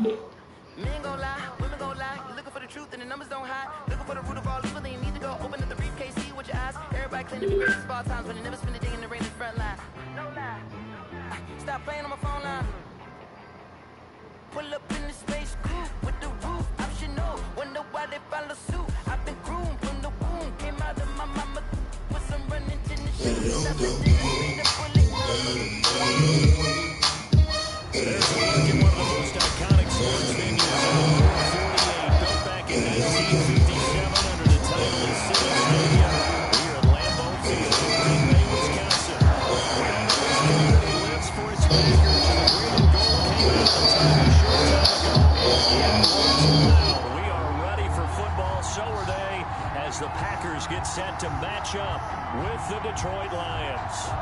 Men gon' lie, women gon' lie. You're looking for the truth and the numbers don't hide. Looking for the root of all evil, then you need to go open up the briefcase, see with your eyes. Everybody claiming the greatest of all times, but they never spend a day in the rain in the front line. No lie. Stop playing on my phone line. Pull up in the space coupe with the roof optional. Wonder why they follow suit. I've been groomed from the womb. Came out of my mama with some running to the shit. I've been in the bullet. There's a look at one of the most iconic sports venues in the world. 48, built back in 1957 under the title of City Stadium. Here at Lambeau Field in Green Bay, Wisconsin. This community lives for its backers, and the green and gold came out of time a short time ago. Now we are ready for football, so are they, as the Packers get set to match up with the Detroit Lions.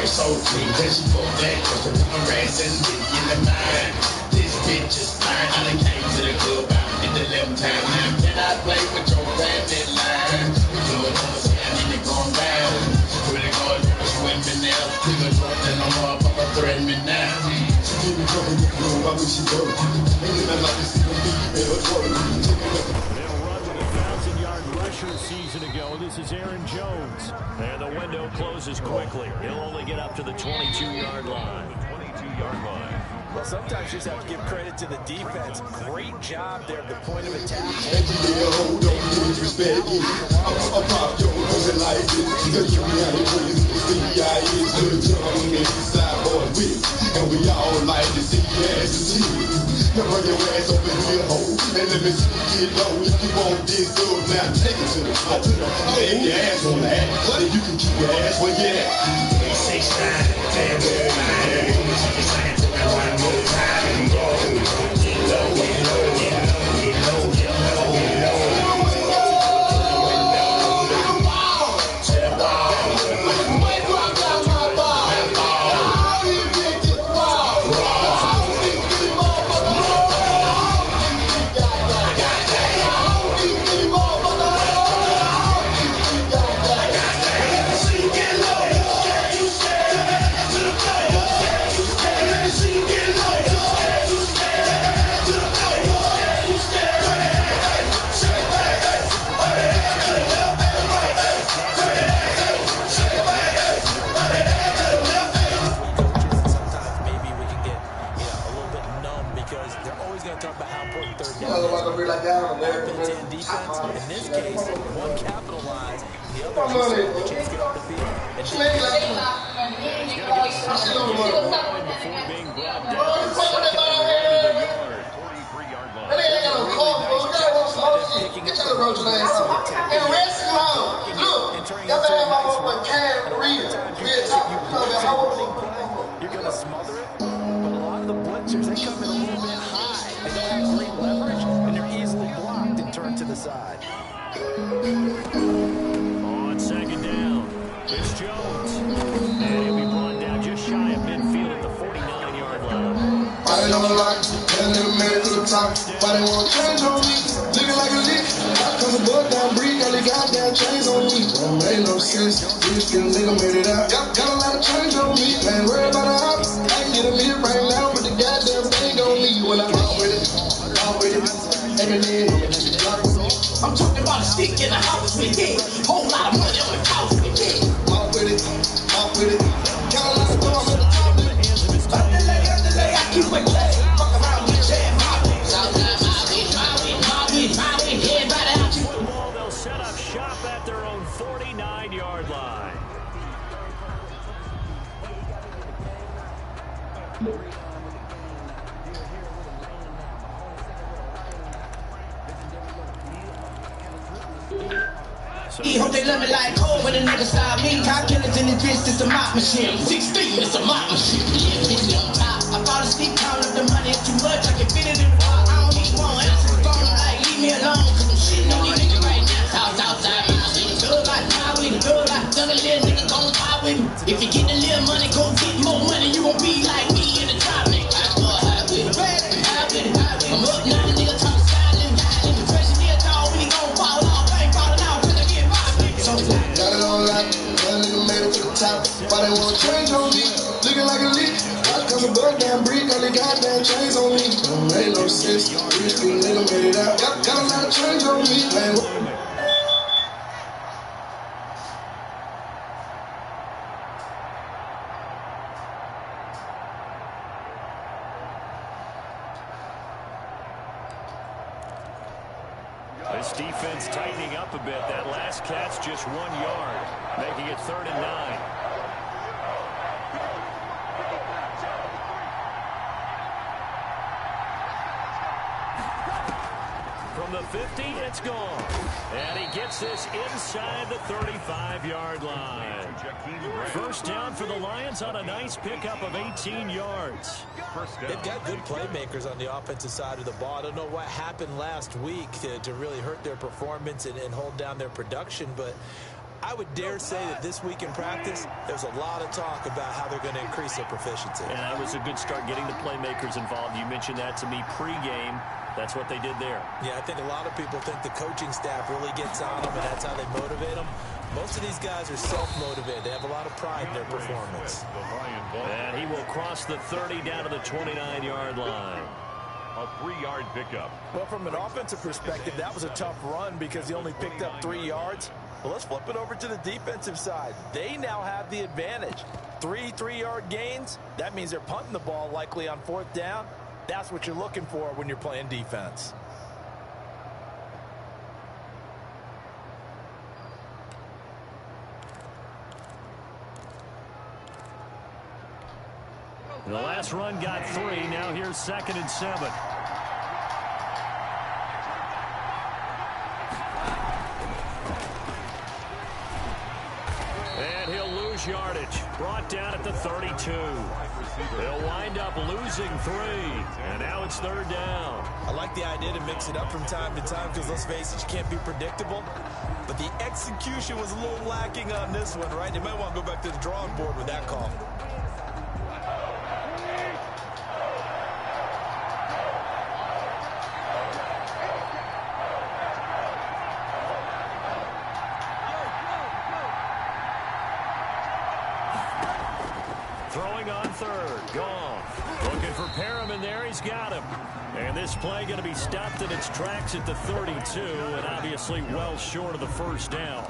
So free, then she go back to the rest and in the mind. This bitch is fine. I done came to the club out in the 11 time. Now can I play with your bandit line? You know what I'm need to go down. Really going to swim in there. Nigga dropping on her, papa threaten me now. She keep me coming to the club, I wish she go. Ain't that like to see them be in her throat. Season ago. This is Aaron Jones. And the window closes quickly. He'll only get up to the 22-yard line. Well, sometimes you just have to give credit to the defense. Great job there at the point of attack. And we all like to see you as a team. Now bring your ass over here, ho, and let me see you get low. If you want this up, now take it to the floor. Lay your ass on that, then you can keep your ass where you at. 6 9 10 9. Saying to me one more time and go. Get low, get low, get low, get low, get low, get low. In this case, one capitalized, the other just chance to get off the field. And he's going to get something before being brought down. Second and 1 to the yard. 43-yard line. Picking up the road and rest him Look, that's how I'm can't read it. You're going to smother it. But a lot of the blitzers, they come in a little bit high. They don't have great leverage, and they're easily blocked and turned to the side. On second down, it's Jones. And he'll be brought down just shy of midfield at the 49-yard line. I don't like and then made it to the top. Why they want to change on me? Looking like a lick. Cause a bug down breed, got the goddamn chains on me. Don't make no sense. This nigga made it out. Got a lot of change on me. Man, worry about the house. I can get a meal right now, but the goddamn thing on me. When I walk with it, every day, I'm talking about a stick in the house with it. Whole lot of money on the couch with it. Walk with it, walk with it. Got a lot of storm in the top of it. Underlay, I keep my leg. Fuck around with jam, my head right out. Football, they'll set up shop at their own 49-yard line. Hope they love me like cold when a nigga stop me. Top killers in this bitch, this a mop machine. 16, it's a mop machine. Yeah, bitch, on top. I fall asleep, counting up the money. It's too much, I can fit it in the car. I don't even want answer the phone. I'm like, leave me alone, cause I'm shitting on these niggas right now. House outside my city. Thug like power with it. Thug like another little nigga gon' pop with me. If you get the little money, go get more money. You gon' be like me in the top, nigga. I go high with it. High with it. I'm up now, the nigga talk silent. The pressure near dog when he gon' fall off. I ain't falling off till I get my nigga. Got it on lock, that nigga made it to the top. Why they wanna change on me? Looking like a leak. I come a bug down brick, got the goddamn chains on me. Don't make no sense. These nigga made it out. Got a lot of change on me, man. This defense tightening up a bit. That last catch just 1 yard, making it 3rd and 9. From the 50, it's gone. And he gets this inside the 35-yard line. First down for the Lions on a nice pickup of 18 yards. They've got good playmakers on the offensive side of the ball. I don't know what happened last week to really hurt their performance and hold down their production, but I would dare say that this week in practice, there's a lot of talk about how they're going to increase their proficiency. And that was a good start getting the playmakers involved. You mentioned that to me pregame. That's what they did there. Yeah, I think a lot of people think the coaching staff really gets on them, and that's how they motivate them. Most of these guys are self-motivated. They have a lot of pride in their performance. And he will cross the 30 down to the 29-yard line. A 3-yard pickup. Well, from an offensive perspective, that was a tough run because he only picked up 3 yards. Well, let's flip it over to the defensive side. They now have the advantage. 3-3-yard gains. That means they're punting the ball likely on 4th down. That's what you're looking for when you're playing defense. The last run got 3. Now here's 2nd and 7. And he'll lose yardage. Brought down at the 32. They'll wind up losing 3. And now it's 3rd down. I like the idea to mix it up from time to time because, let's face it, you can't be predictable. But the execution was a little lacking on this one, right? They might want to go back to the drawing board with that call. Throwing on 3rd. Goff looking for Perriman there. He's got him. And this play going to be stopped in its tracks at the 32, and obviously well short of the 1st down.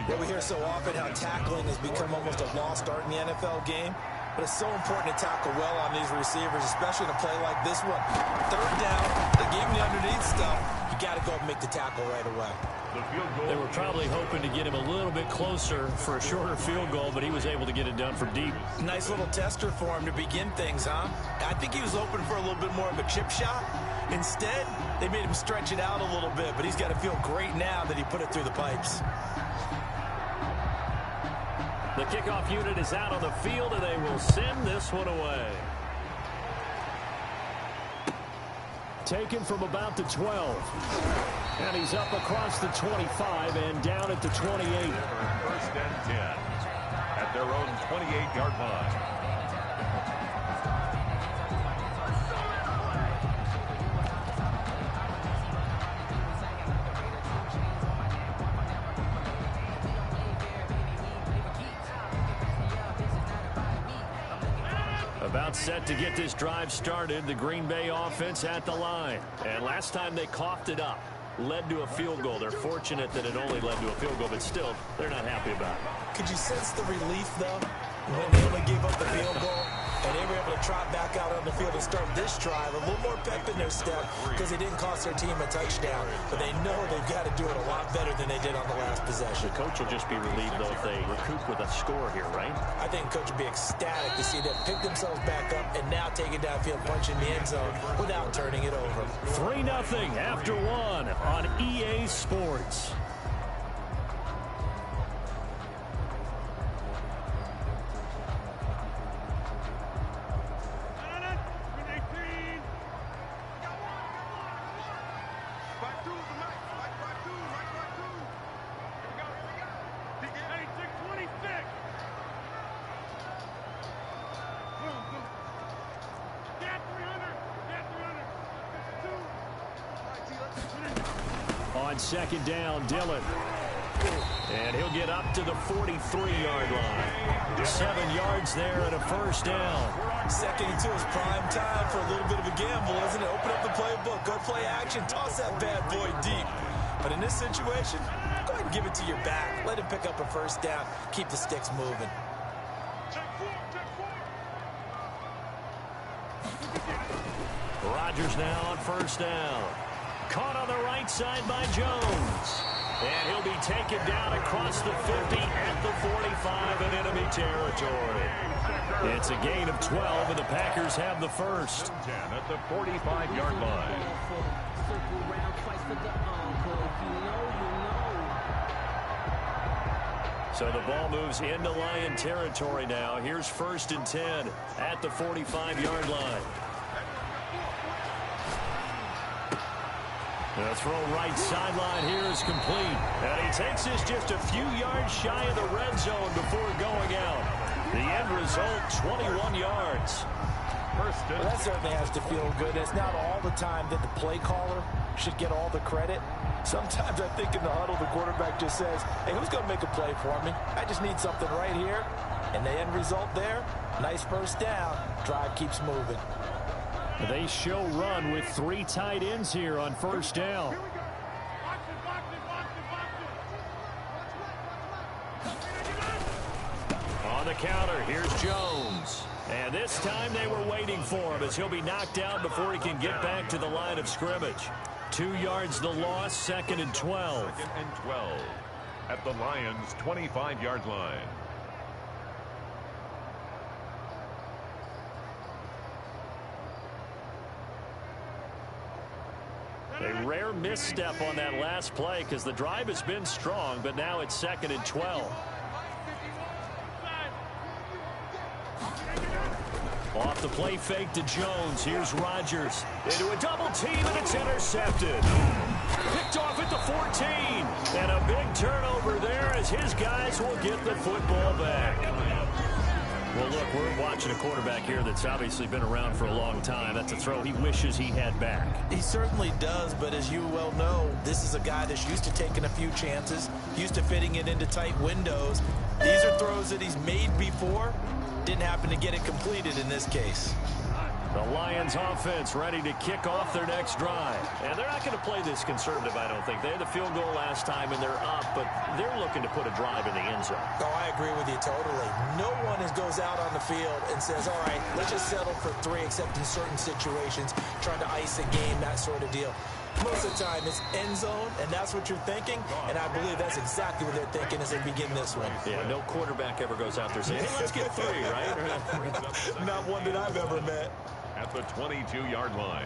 Yeah, we hear so often how tackling has become almost a lost art in the NFL game. But it's so important to tackle well on these receivers, especially in a play like this one. 3rd down, they gave him the underneath stuff. You got to go and make the tackle right away. They were probably hoping to get him a little bit closer for a shorter field goal, but he was able to get it done from deep. Nice little tester for him to begin things, huh? I think he was hoping for a little bit more of a chip shot. Instead, they made him stretch it out a little bit, but he's got to feel great now that he put it through the pipes. The kickoff unit is out on the field, and they will send this one away. Taken from about the 12. And he's up across the 25 and down at the 28. 1st and 10 at their own 28-yard line. About set to get this drive started. The Green Bay offense at the line. And last time they coughed it up, led to a field goal. They're fortunate that it only led to a field goal, but still, they're not happy about it. Could you sense the relief, though, when they only gave up the field goal? And they were able to trot back out on the field and start this drive. A little more pep in their step because they didn't cost their team a touchdown. But they know they've got to do it a lot better than they did on the last possession. The coach will just be relieved, though, if they recoup with a score here, right? I think the coach will be ecstatic to see them pick themselves back up and now take it downfield, punching the end zone without turning it over. 3-0 after 1 on EA Sports. on second down, Dillon. And he'll get up to the 43-yard line. 7 yards there and a first down. Second and 2 is prime time for a little bit of a gamble, isn't it? Open up the playbook, go play action, toss that bad boy deep. But in this situation, go ahead and give it to your back. Let him pick up a first down. Keep the sticks moving. Rodgers now on first down. Caught on the right side by Jones. And he'll be taken down across the 50 at the 45 in enemy territory. It's a gain of 12, and the Packers have the first. 10 at the 45-yard line. So the ball moves into Lion territory now. Here's first and 10 at the 45-yard line. The throw right sideline here is complete. And he takes this just a few yards shy of the red zone before going out. The end result, 21 yards. Well, that certainly has to feel good. It's not all the time that the play caller should get all the credit. Sometimes I think in the huddle, the quarterback just says, hey, who's going to make a play for me? I just need something right here. And the end result there, nice first down. Drive keeps moving. They show run with 3 tight ends here on first down. On the counter, here's Jones. And this time they were waiting for him as he'll be knocked out before he can get back to the line of scrimmage. 2 yards the loss, second and 12. Second and 12 at the Lions' 25-yard line. A rare misstep on that last play because the drive has been strong, but now it's second and 12. Off the play fake to Jones. Here's Rodgers into a double team, and it's intercepted. Picked off at the 14. And a big turnover there as his guys will get the football back. Well, look, we're watching a quarterback here that's obviously been around for a long time. That's a throw he wishes he had back. He certainly does, but as you well know, this is a guy that's used to taking a few chances, used to fitting it into tight windows. These are throws that he's made before. Didn't happen to get it completed in this case. The Lions offense ready to kick off their next drive. And they're not going to play this conservative, I don't think. They had the field goal last time, and they're up, but they're looking to put a drive in the end zone. Oh, I agree with you totally. No one goes out on the field and says, all right, let's just settle for 3, except in certain situations, trying to ice a game, that sort of deal. Most of the time, it's end zone, and that's what you're thinking, and I believe that's exactly what they're thinking as they begin this one. Yeah, no quarterback ever goes out there saying, hey, let's get 3, right? Not one that I've ever met. At the 22-yard line.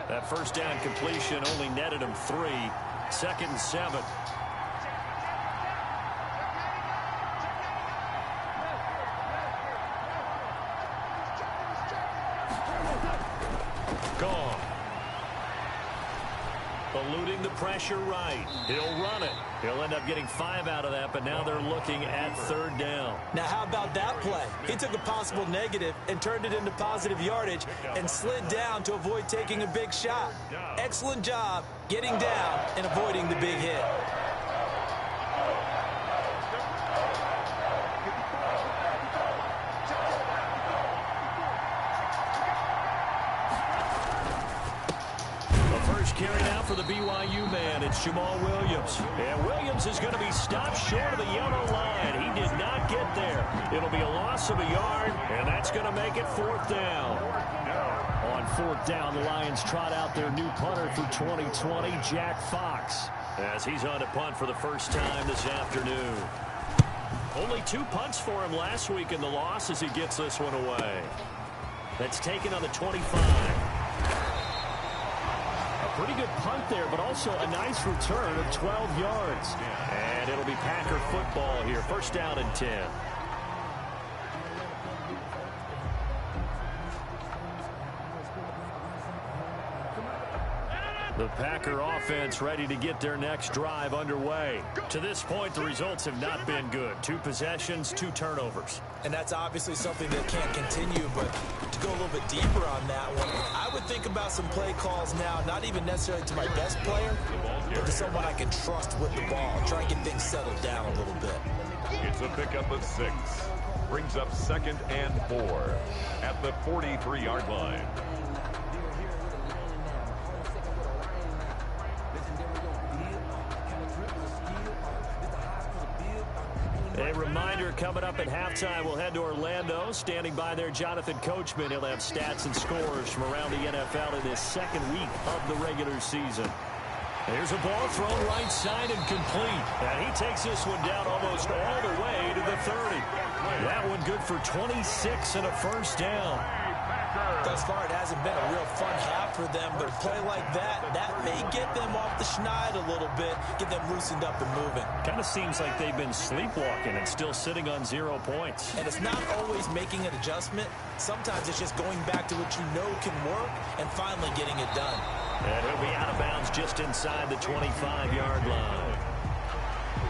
That first down completion only netted him 3. Second and 7. Gone. Eluding the pressure right. He'll run it. He'll end up getting 5 out of that, but now they're looking at third down. Now, how about that play? He took a possible negative and turned it into positive yardage and slid down to avoid taking a big shot. Excellent job getting down and avoiding the big hit. Carry out for the BYU man. It's Jamal Williams. And Williams is going to be stopped short of the yellow line. He did not get there. It'll be a loss of a yard, and that's going to make it 4th down. On 4th down, the Lions trot out their new punter for 2020, Jack Fox, as he's on to punt for the first time this afternoon. Only 2 punts for him last week in the loss as he gets this one away. That's taken on the 25. Pretty good punt there, but also a nice return of 12 yards. And it'll be Packer football here. First down and 10. The Packer offense ready to get their next drive underway. To this point, the results have not been good. 2 possessions, 2 turnovers. And that's obviously something that can't continue, but to go a little bit deeper on that one, I would think about some play calls now, not even necessarily to my best player, but to someone I can trust with the ball. Try and get things settled down a little bit. It's a pickup of 6. Brings up 2nd and 4 at the 43-yard line. A reminder coming up at halftime, we'll head to Orlando. Standing by there, Jonathan Coachman. He'll have stats and scores from around the NFL in this 2nd week of the regular season. Here's a ball thrown right side and complete. And he takes this one down almost all the way to the 30. That one good for 26 and a first down. Thus far, it hasn't been a real fun half for them, but a play like that may get them off the schneid a little bit, get them loosened up and moving. Kind of seems like they've been sleepwalking and still sitting on 0 points. And it's not always making an adjustment. Sometimes it's just going back to what you know can work and finally getting it done. And he'll be out of bounds just inside the 25-yard line.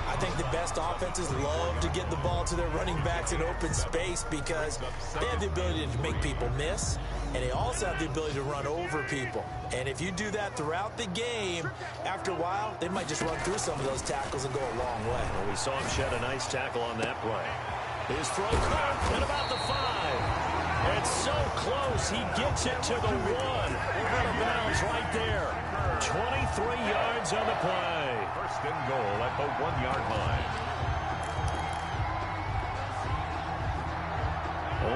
I think the best offenses love to get the ball to their running backs in open space because they have the ability to make people miss, and they also have the ability to run over people. And if you do that throughout the game, after a while, they might just run through some of those tackles and go a long way. Well, we saw him shed a nice tackle on that play. His throw caught at about the 5. It's so close, he gets it to the 1. Out of bounds right there. 23 yards on the play. 1st and goal at the 1-yard line.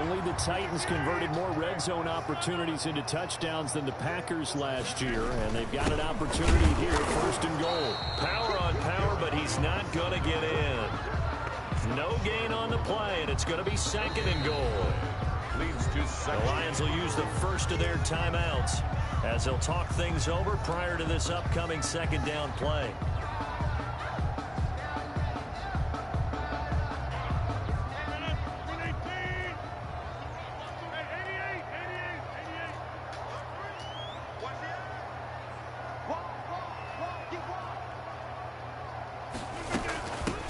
Only the Titans converted more red zone opportunities into touchdowns than the Packers last year, and they've got an opportunity here, 1st and goal. Power on power, but he's not going to get in. No gain on the play, and it's going to be 2nd and goal. Leads to 2nd. The Lions will use the first of their timeouts as they'll talk things over prior to this upcoming 2nd down play.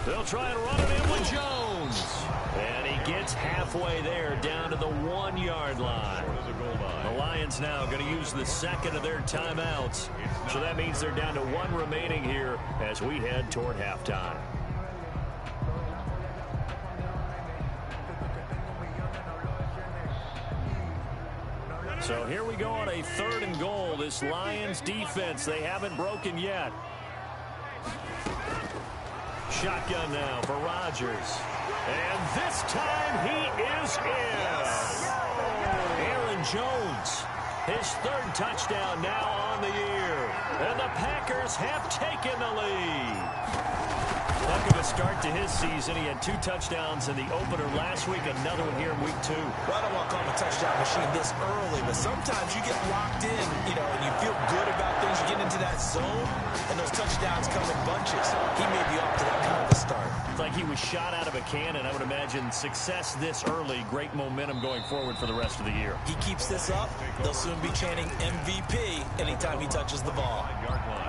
They'll try and run it in with Jones. And he gets halfway there down to the 1-yard line. The Lions now going to use the 2nd of their timeouts. So that means they're down to 1 remaining here as we head toward halftime. So here we go on a 3rd and goal. This Lions defense, they haven't broken yet. Shotgun now for Rodgers. And this time he is in. Aaron Jones, his 3rd touchdown now on the year. And the Packers have taken the lead. Heck of a start to his season. He had 2 touchdowns in the opener last week, another one here in week 2. Well, I don't want to call him a touchdown machine this early, but sometimes you get locked in, and you feel good about things. You get into that zone, and those touchdowns come in bunches. He may be off to that kind of a start. It's like he was shot out of a cannon. I would imagine success this early, great momentum going forward for the rest of the year. He keeps this up, they'll soon be chanting MVP anytime he touches the ball. 1-yard line.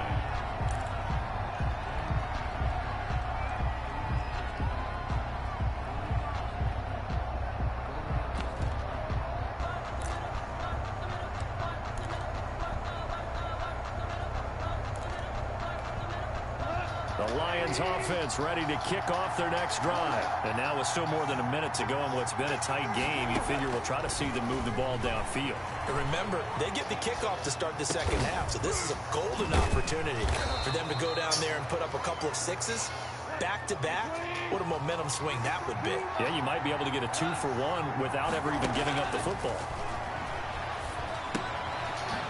The Lions offense ready to kick off their next drive. And now with still more than a minute to go in what's been a tight game, you figure we'll try to see them move the ball downfield. And remember, they get the kickoff to start the 2nd half, so this is a golden opportunity for them to go down there and put up a couple of 6s. Back-to-back, what a momentum swing that would be. Yeah, you might be able to get a 2-for-1 without ever even giving up the football.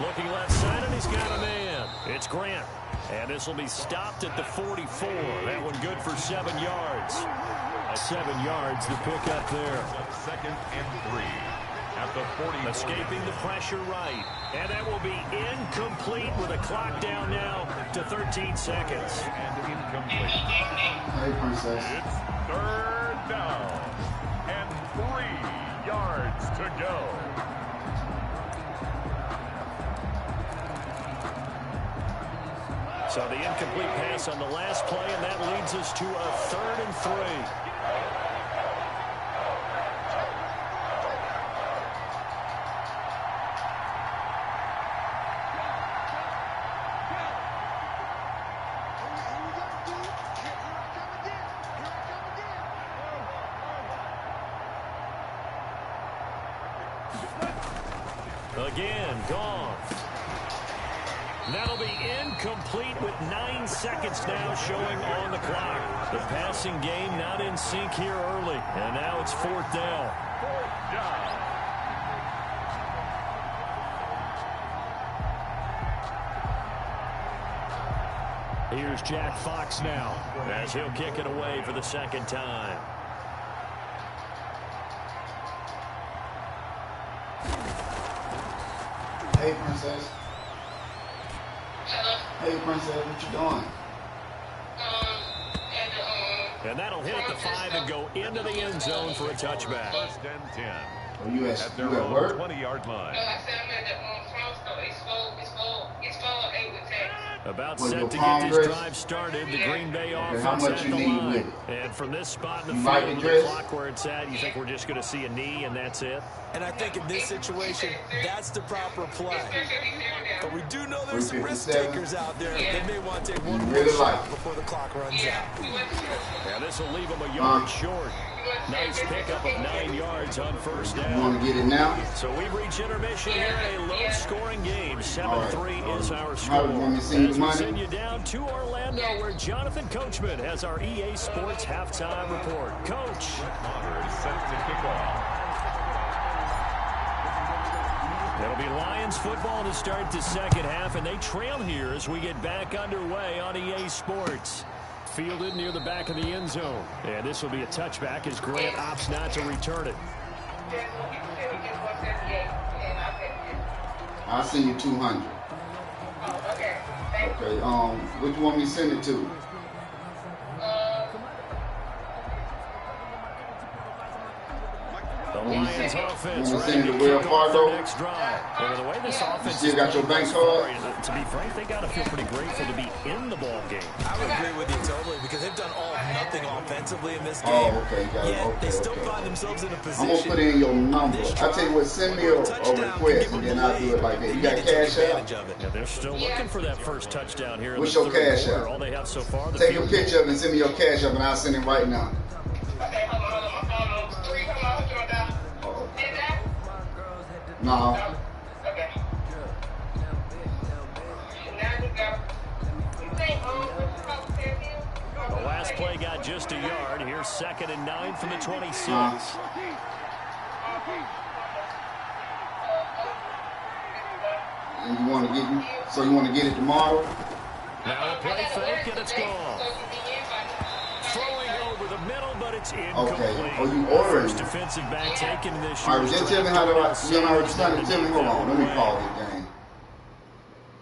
Looking left side, and he's got a man. It's Grant. And this will be stopped at the 44. That one good for 7 yards. 7 yards to pick up there. 2nd and 3 at the 40. Escaping the pressure right. And that will be incomplete with a clock down now to 13 seconds. And incomplete. It's 3rd down and 3 yards to go. So the incomplete pass on the last play, and that leads us to a 3rd and 3. Again, gone. That'll be incomplete with 9 seconds now showing on the clock. The passing game not in sync here early. And now it's 4th down. Here's Jack Fox now as he'll kick it away for the 2nd time. Hey, Princess. Hey, Princess, what you doing? And that'll hit at the 5 and go into the end zone for a touchback. 1st and 10. Are you at Their own work? 20-yard line. No, I said I'm at the front store. It's full 8 with tax. About Well, set your to palm get this dress? drive started. The Green Bay how offense much at you the need line. with it? And from this spot in the You like field, the the dress? clock where it's at, you think we're just going to see a knee and that's it? And I think in this situation, that's the proper play. But we do know there's some risk 357. takers out there. They may want to take one more really shot like it. before the clock runs out. Yeah, this will leave them a yard short. Nice pickup of 9 yards on 1st You down. want to get it now? So we've reached intermission here in a low-scoring game. 7-3 is our How score. do you want me to send you As the we money? send you down to Orlando, where Jonathan Coachman has our EA Sports halftime report. Coach. Maher is set to kick off. It'll be Lions football to start the 2nd half, and they trail here as we get back underway on EA Sports. Fielded near the back of the end zone. And this will be a touchback as Grant opts not to return it. I'll send you 200. Okay. Okay. What you want me to send it to? The Lions offense You ready send to it to Wells kick off Fargo? their next drive. And the way this offense still is got your playing bank thus far, card? to be frank, they got to feel pretty grateful to be in the ball game. I would agree with you totally because they've done all or nothing offensively in this game. Oh, okay. Got it. Yet Okay, they still okay. find themselves in a position. I'm going to put in your number. I tell you what, send me a request, and then I'll do it like that. You got cash out? Yeah, they're still looking for that first touchdown here in What's the your 3rd cash quarter. app? All they have so far, the Take a field picture of it and send me your cash up, and I'll send it right now. Okay, hold on. My phone on 3. Come on, $100. Is that? No. Okay. Now you go. You think, The last play got just a yard. Here's 2nd and 9 from the 26. And you want to get so you want to get it tomorrow? Now a play fake, and it's gone. Throwing over the middle, but it's incomplete. Okay. Oh, you ordering? First defensive back taken in this All right, year's just tell me draft. how to. You know how to tell me. Hold on. Let me pause this game.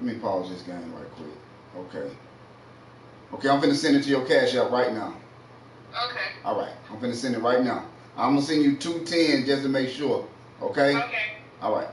Let me pause this game right quick. Okay. Okay, I'm finna send it to your cash app right now. Okay. All right, I'm finna send it right now. I'm gonna send you 210 just to make sure. Okay. Okay. All right.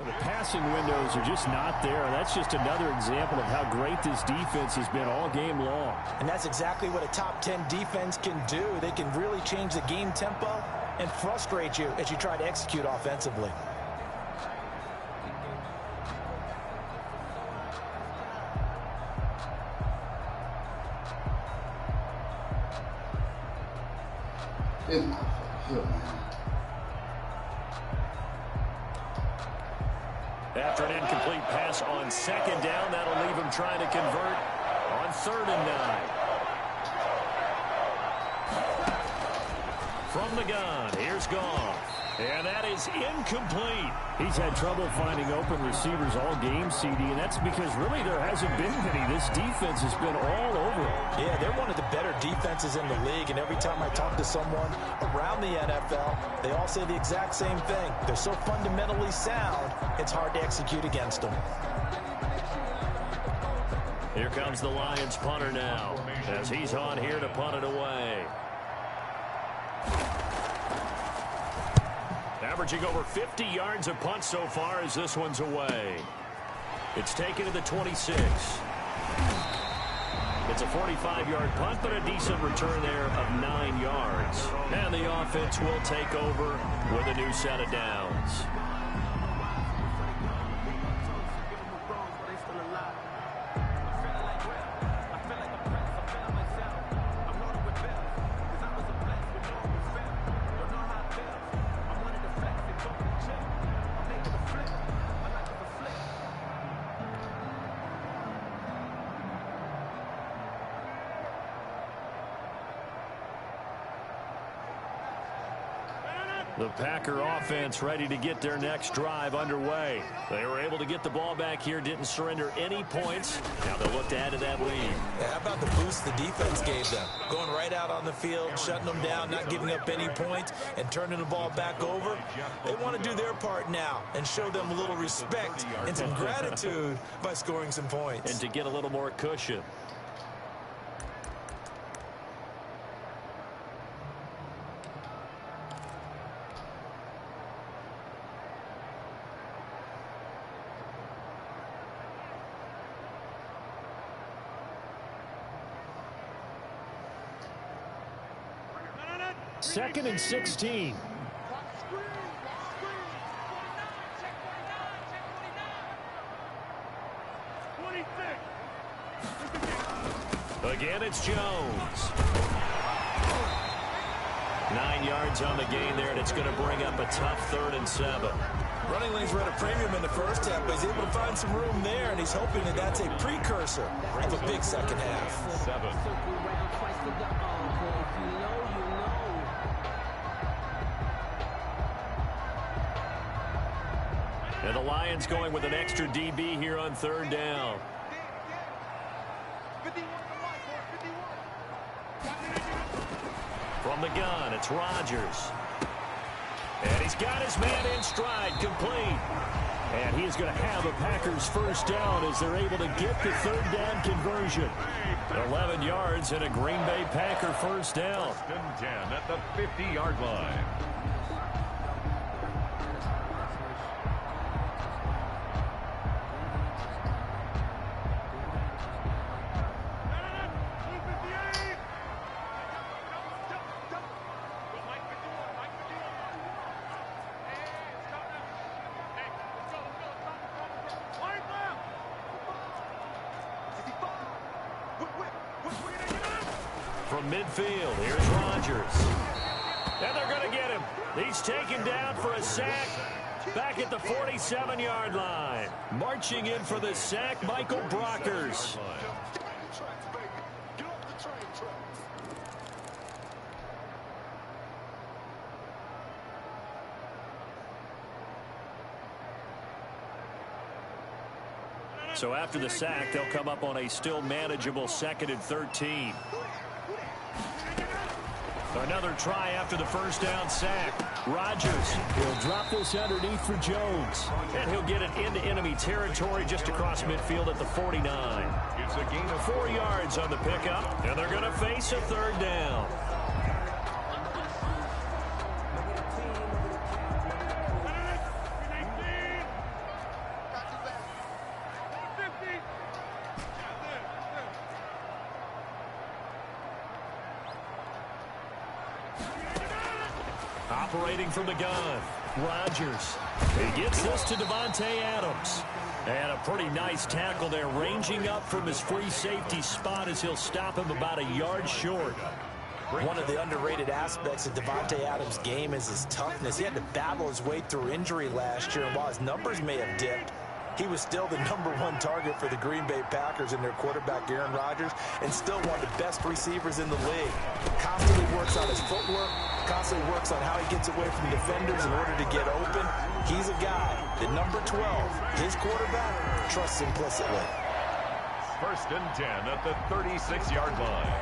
The passing windows are just not there. That's just another example of how great this defense has been all game long. And that's exactly what a top 10 defense can do. They can really change the game tempo and frustrate you as you try to execute offensively. This motherfucker here, man. After an incomplete pass on 2nd down, that'll leave him trying to convert on 3rd and 9. From the gun, here's Goff. And that is incomplete. He's had trouble finding open receivers all game, CD, and that's because really there hasn't been many. This defense has been all over him. Yeah, they're one of the better defenses in the league, and every time I talk to someone around the NFL, they all say the exact same thing. They're so fundamentally sound, it's hard to execute against them. Here comes the Lions punter now, as he's on here to punt it away. Averaging over 50 yards a punt so far as this one's away. It's taken to the 26. It's a 45-yard punt, but a decent return there of 9 yards. And the offense will take over with a new set of downs. The Packer offense ready to get their next drive underway. They were able to get the ball back here, didn't surrender any points. Now they'll look to add to that lead. Yeah, how about the boost the defense gave them? Going right out on the field, shutting them down, not giving up any points, and turning the ball back over. They want to do their part now and show them a little respect and some gratitude by scoring some points. And to get a little more cushion. Second and 16. Again, it's Jones. 9 yards on the gain there, and it's going to bring up a tough 3rd and 7. Running lanes were at a premium in the first half, but he's able to find some room there, and he's hoping that that's a precursor of a big second half. 7. And the Lions going with an extra DB here on 3rd down. From the gun, it's Rodgers. And he's got his man in stride, complete. And he's going to have a Packers first down as they're able to get the 3rd down conversion. 11 yards and a Green Bay Packer first down. 10 at the 50-yard line. From midfield, here's Rodgers. And they're going to get him. He's taken down for a sack back at the 47-yard line. Marching in for the sack, Michael Brockers. So after the sack, they'll come up on a still manageable 2nd and 13. Another try after the first down sack. Rodgers will drop this underneath for Jones. And he'll get it into enemy territory just across midfield at the 49. It's a gain of 4 yards on the pickup, and they're going to face a 3rd down. Operating from the gun, Rodgers. He gets this to Davante Adams. And a pretty nice tackle there, ranging up from his free safety spot as he'll stop him about a yard short. One of the underrated aspects of Davante Adams' game is his toughness. He had to battle his way through injury last year, and while his numbers may have dipped, he was still the #1 target for the Green Bay Packers and their quarterback, Aaron Rodgers, and still one of the best receivers in the league. Constantly works on his footwork, constantly works on how he gets away from defenders in order to get open. He's a guy that number 12, his quarterback, trusts implicitly. 1st and 10 at the 36-yard line.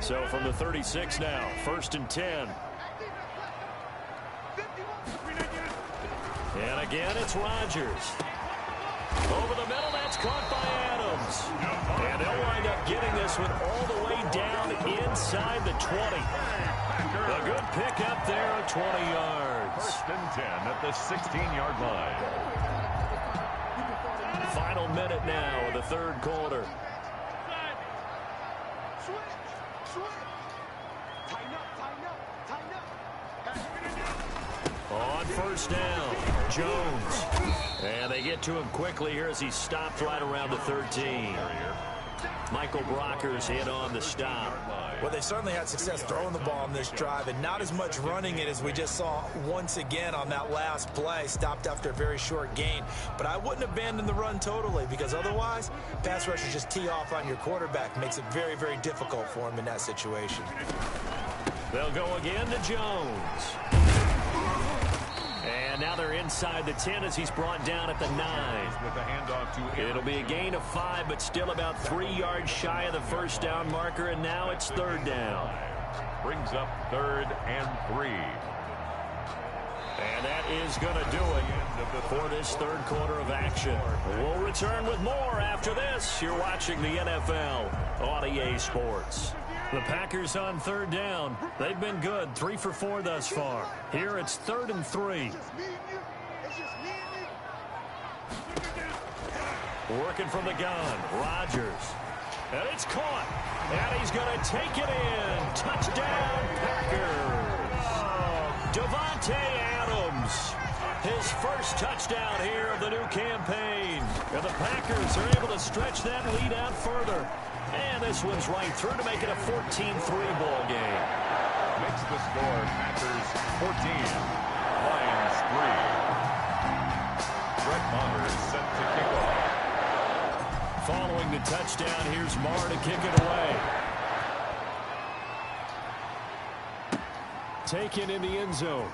So from the 36 now, 1st and 10. And again, it's Rodgers. Over the middle, that's caught by Adams. And they'll wind up getting this one all the way down inside the 20. A good pickup there at 20 yards. 1st and 10 at the 16-yard line. Final minute now of the 3rd quarter. On 1st down, Jones. And they get to him quickly here as he stopped right around the 13. Michael Brocker's hit on the stop. Well, they certainly had success throwing the ball on this drive and not as much running it as we just saw once again on that last play. Stopped after a very short gain. But I wouldn't abandon the run totally because otherwise, pass rushers just tee off on your quarterback. Makes it very, very difficult for him in that situation. They'll go again to Jones. And now they're inside the 10 as he's brought down at the 9. With the handoff to It'll be a gain of 5, but still about 3 yards shy of the 1st down marker, and now it's 3rd down. Brings up 3rd and 3. And that is going to do it for this 3rd quarter of action. We'll return with more after this. You're watching the NFL on EA Sports. The Packers on 3rd down. They've been good, 3 for 4 thus far. Here it's 3rd and 3. Working from the gun, Rodgers. And it's caught. And he's going to take it in. Touchdown, Packers. Davante Adams. His first touchdown here of the new campaign. And the Packers are able to stretch that lead out further. And this one's right through to make it a 14-3 ball game. Makes the score Packers 14, Lions 3. Brett Maher set to kick off. Following the touchdown, here's Maher to kick it away. Taken in the end zone.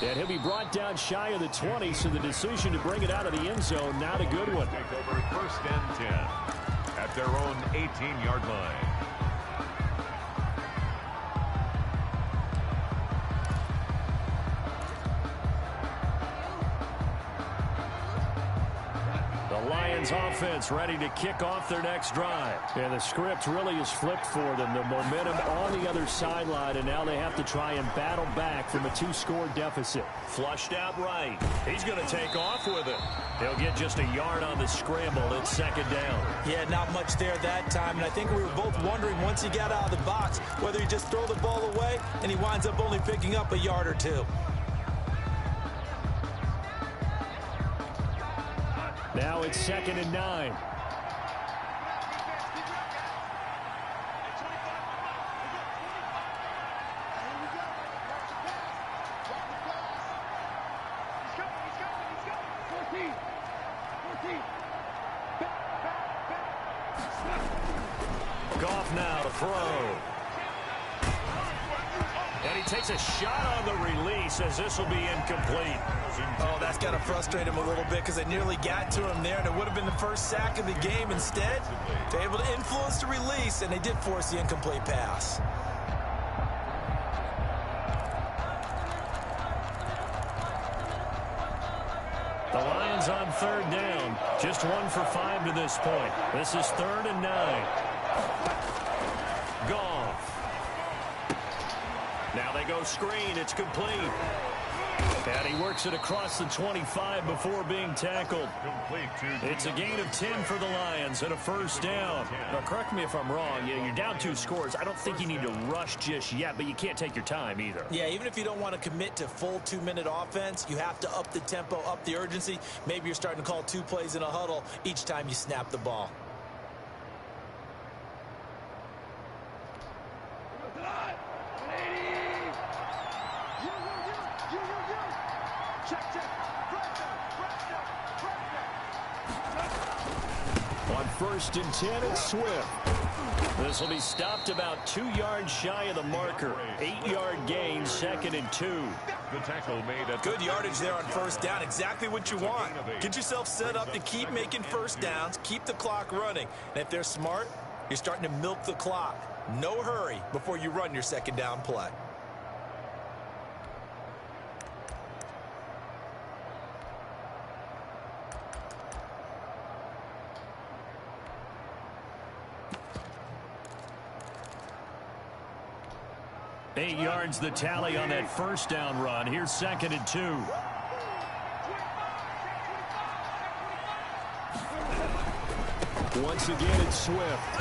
And he'll be brought down shy of the 20, so the decision to bring it out of the end zone, not a good one. Take over 1st and 10 at their own 18-yard line. The Lions offense ready to kick off their next drive. And the script really is flipped for them. The momentum on the other sideline, and now they have to try and battle back from a 2-score deficit. Flushed out right. He's going to take off with it. He'll get just a yard on the scramble. It's 2nd down. Yeah, not much there that time, and I think we were both wondering once he got out of the box whether he just throw the ball away and he winds up only picking up a yard or 2. Now it's 2nd and 9. Goff now to throw. And he takes a shot on the release as this will be incomplete. Oh, that's got to frustrate him a little bit because they nearly got to him there, and it would have been the first sack of the game. Instead, they're able to influence the release, and they did force the incomplete pass. The Lions on 3rd down. Just 1 for 5 to this point. This is 3rd and 9. Goff. Now they go screen. It's complete. And he works it across the 25 before being tackled. It's a gain of 10 for the Lions and a 1st down. Now, correct me if I'm wrong. Yeah, you're down 2 scores. I don't think you need to rush just yet, but you can't take your time either. Yeah, even if you don't want to commit to full 2-minute offense, you have to up the tempo, up the urgency. Maybe you're starting to call 2 plays in a huddle each time you snap the ball. first and 10. It's Swift. This will be stopped about 2 yards shy of the marker. 8-yard gain, 2nd and 2. The tackle made at good yardage there on first down. Exactly what you want. Get yourself set up to keep making first downs, keep the clock running. And if they're smart, you're starting to milk the clock. No hurry before you run your second down play. Eight yards the tally on that first down run. Here's 2nd and 2. Once again, it's Swift.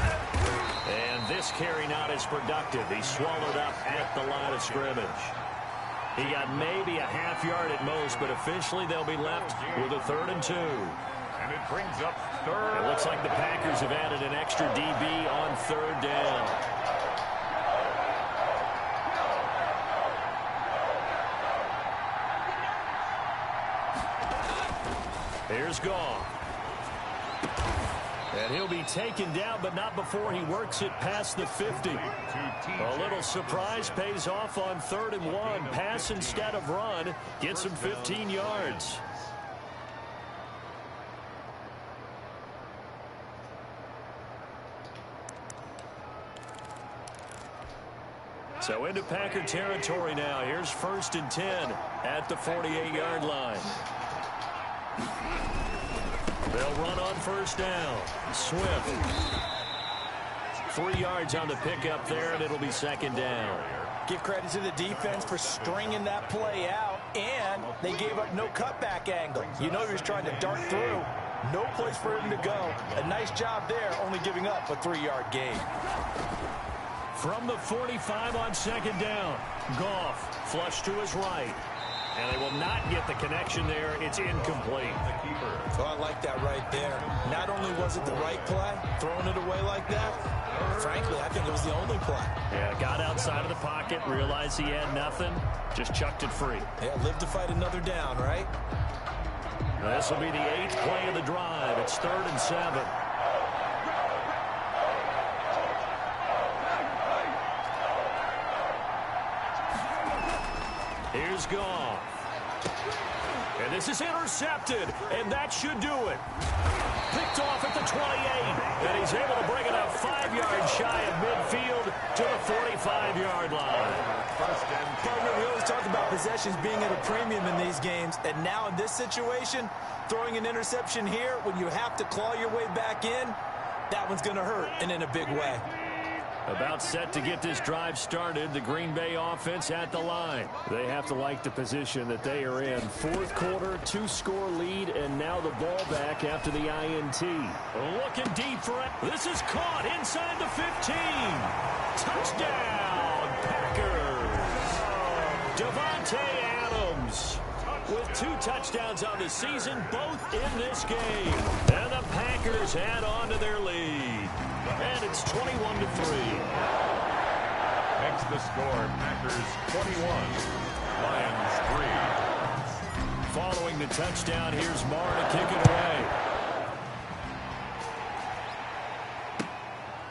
And this carry not as productive. He swallowed up at the line of scrimmage. He got maybe a half yard at most, but officially they'll be left with a 3rd and 2. And it brings up 3rd. It looks like the Packers have added an extra DB on 3rd down. Here's Goff. And he'll be taken down, but not before he works it past the 50. A little surprise pays off on 3rd and 1. Pass instead of run. Gets him 15 yards. So into Packer territory now. Here's 1st and 10 at the 48-yard line. They'll run on first down. Swift. 3 yards on the pickup there, and it'll be 2nd down. Give credit to the defense for stringing that play out, and they gave up no cutback angle. You know he was trying to dart through. No place for him to go. A nice job there, only giving up a 3-yard gain. From the 45 on 2nd down, Goff flush to his right. And they will not get the connection there. It's incomplete. Oh, I like that right there. Not only was it the right play, throwing it away like that, frankly, I think it was the only play. Yeah, got outside of the pocket, realized he had nothing, just chucked it free. Yeah, live to fight another down, right? This will be the 8th play of the drive. It's 3rd and 7. Here's Goff. And this is intercepted, and that should do it. Picked off at the 28, and he's able to bring it up 5 yards shy of midfield to the 45-yard line. Partner, we always talk about possessions being at a premium in these games, and now in this situation, throwing an interception here when you have to claw your way back in, that one's going to hurt, and in a big way. About set to get this drive started, the Green Bay offense at the line. They have to like the position that they are in. 4th quarter, 2-score lead, and now the ball back after the INT. Looking deep for it. This is caught inside the 15. Touchdown, Packers. Devontae Adams with 2 touchdowns on the season, both in this game. And the Packers add on to their lead. And it's 21-3. Makes the score Packers 21, Lions 3. Following the touchdown, here's Marr to kick it away.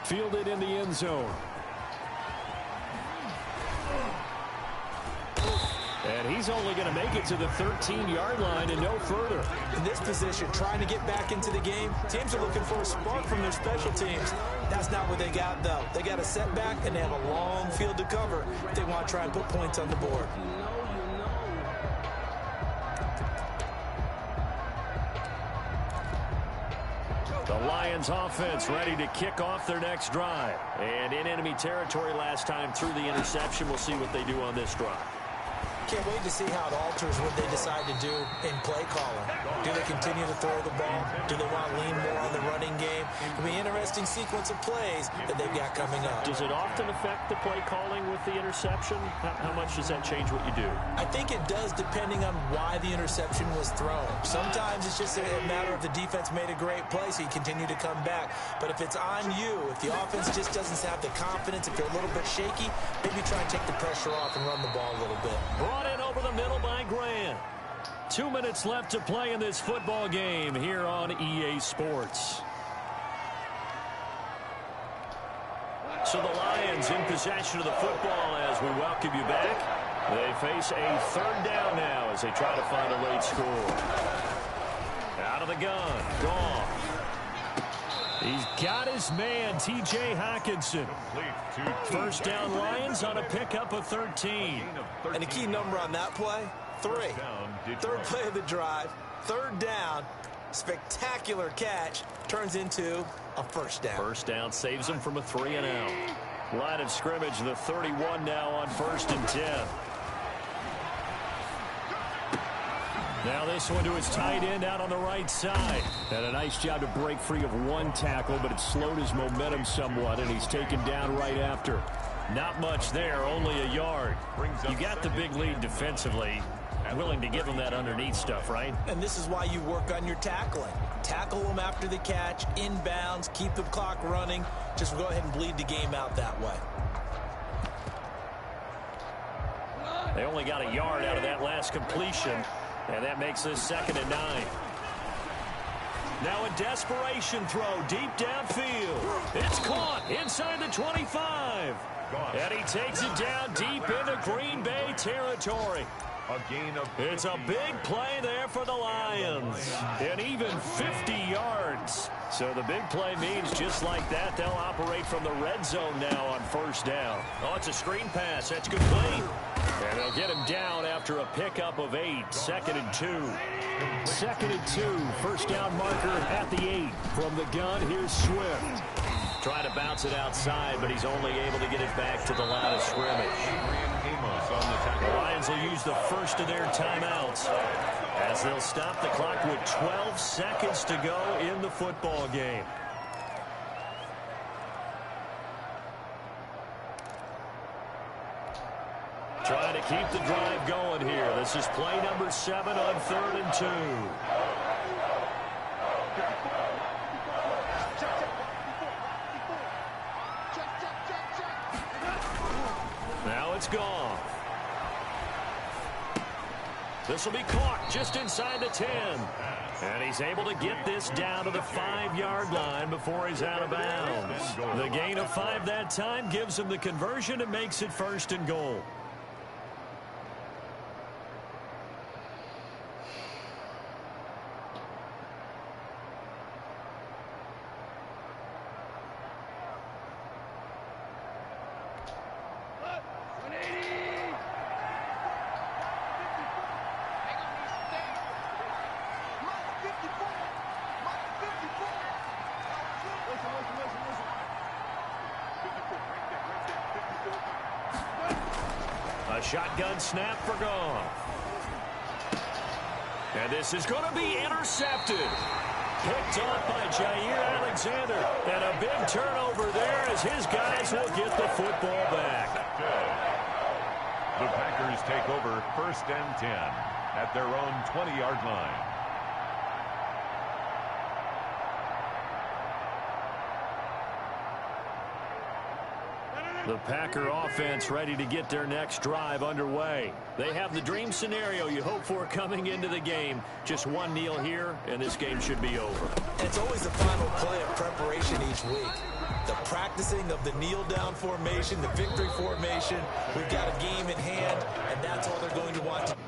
Fielded in the end zone. And he's only going to make it to the 13-yard line and no further. In this position, trying to get back into the game, teams are looking for a spark from their special teams. That's not what they got, though. They got a setback, and they have a long field to cover if they want to try and put points on the board. The Lions offense ready to kick off their next drive. And in enemy territory last time through the interception. We'll see what they do on this drive. Can't wait to see how it alters what they decide to do in play calling. Do they continue to throw the ball? Do they want to lean more on the running game? It'll be an interesting sequence of plays that they've got coming up. Does it often affect the play calling with the interception? How much does that change what you do? I think it does, depending on why the interception was thrown. Sometimes it's just a matter of the defense made a great play, so you continue to come back. But if it's on you, if the offense just doesn't have the confidence, if they're a little bit shaky, maybe try and take the pressure off and run the ball a little bit. Brought in over the middle by Grant. 2 minutes left to play in this football game here on EA Sports. So the Lions in possession of the football as we welcome you back. They face a third down now as they try to find a late score. Out of the gun. Gone. He's got his man, T.J. Hawkinson. First down Lions on a pickup of 13. And the key number on that play, 3. Third play of the drive, third down, spectacular catch, turns into a first down. First down saves him from a 3-and-out. Line of scrimmage, the 31 now on 1st and 10. Now this one to his tight end out on the right side. And a nice job to break free of one tackle, but it slowed his momentum somewhat, and he's taken down right after. Not much there, only a yard. You got the big lead defensively. Willing to give him that underneath stuff, right? And this is why you work on your tackling. Tackle them after the catch, inbounds, keep the clock running. Just go ahead and bleed the game out that way. They only got a yard out of that last completion, and that makes this 2nd and 9. Now a desperation throw deep downfield. It's caught inside the 25. And he takes it down deep into Green Bay territory. It's a big play there for the Lions. And even 50 yards. So the big play means just like that, they'll operate from the red zone now on 1st down. Oh, it's a screen pass. That's complete. And they'll get him down after a pickup of 8. 2nd and 2. 2nd and 2. First down marker at the 8. From the gun, here's Swift. Trying to bounce it outside, but he's only able to get it back to the line of scrimmage. The Lions will use the first of their timeouts as they'll stop the clock with 12 seconds to go in the football game. Trying to keep the drive going here. This is play number 7 on 3rd and 2. Now it's gone. This will be caught just inside the 10. And he's able to get this down to the 5-yard line before he's out of bounds. The gain of 5 that time gives him the conversion and makes it 1st and goal. A shotgun snap for Goff. And this is going to be intercepted. Picked off by Jair Alexander. And a big turnover there as his guys will get the football back. The Packers take over 1st and 10 at their own 20-yard line. The Packer offense ready to get their next drive underway. They have the dream scenario you hope for coming into the game. Just one kneel here, and this game should be over. It's always the final play of preparation each week. The practicing of the kneel-down formation, the victory formation. We've got a game in hand, and that's all they're going to want to do.